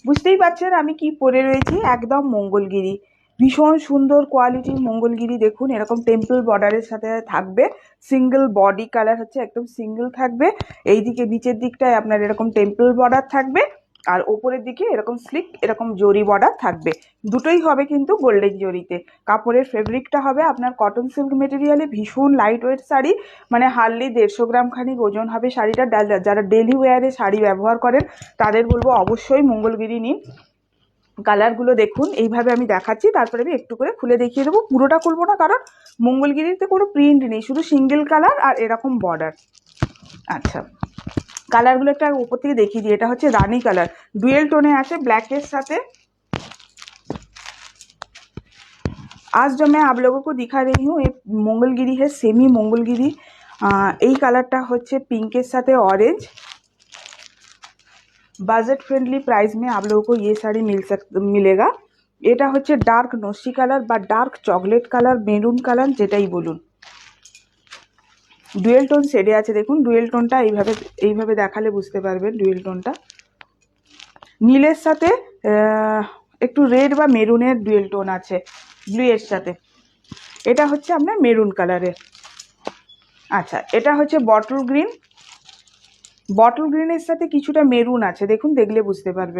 বুঝতেই পারছেন আমি কি পরে রয়েছি, একদম মঙ্গলগিরি, ভীষণ সুন্দর কোয়ালিটির মঙ্গলগিরি। দেখুন এরকম টেম্পল বর্ডারের সাথে থাকবে, সিঙ্গেল বডি কালার হচ্ছে একদম সিঙ্গেল থাকবে। এইদিকে নিচের দিকটায় আপনার এরকম টেম্পল বর্ডার থাকবে, আর ওপরের দিকে এরকম স্লিক এরকম জরি বর্ডার থাকবে। দুটোই হবে কিন্তু গোল্ডেন জরিতে। কাপড়ের ফেব্রিকটা হবে আপনার কটন সিল্ক মেটেরিয়ালে, ভীষণ লাইট ওয়েট শাড়ি, মানে হার্ডলি 150 গ্রাম খানিক ওজন হবে শাড়িটা। যারা ডেলি ওয়্যারে শাড়ি ব্যবহার করেন তাদের বলবো অবশ্যই মঙ্গলগিরি নিন। কালারগুলো দেখুন, এইভাবে আমি দেখাচ্ছি, তারপরে আমি একটু করে খুলে দেখিয়ে দেবো। পুরোটা খুলবো না, কারণ মঙ্গলগিরিতে কোনো প্রিন্ট নেই, শুধু সিঙ্গেল কালার আর এরকম বর্ডার। আচ্ছা, কালারগুলো একটা উপর থেকে দেখিয়ে দিই। এটা হচ্ছে রানি কালার, ডুয়েল টোনে আছে ব্ল্যাকের সাথে। आज जो मैं आप लोगों को दिखा रही हूँ ये मंगलगिरी है, सेमी मंगलगिरी। এই কালারটা হচ্ছে পিঙ্কের সাথে ऑरेंज। बजट फ्रेंडली प्राइस में आप लोगों को ये साड़ी मिलेगा। এটা হচ্ছে ডার্ক নসি কালার বা dark chocolate colour, maroon colour যেটাই বলুন। ডুয়েল টোন শেডে আছে, দেখুন ডুয়েল টোনটা এইভাবে দেখালে বুঝতে পারবেন। ডুয়েল টোনটা নীলের সাথে একটু রেড বা মেরুনের ডুয়েল টোন আছে ব্লু এর সাথে। এটা হচ্ছে আপনার মেরুন কালারের। আচ্ছা, এটা হচ্ছে বটল গ্রিন, বটল গ্রিনের সাথে কিছুটা মেরুন আছে, দেখুন দেখলে বুঝতে পারবেন।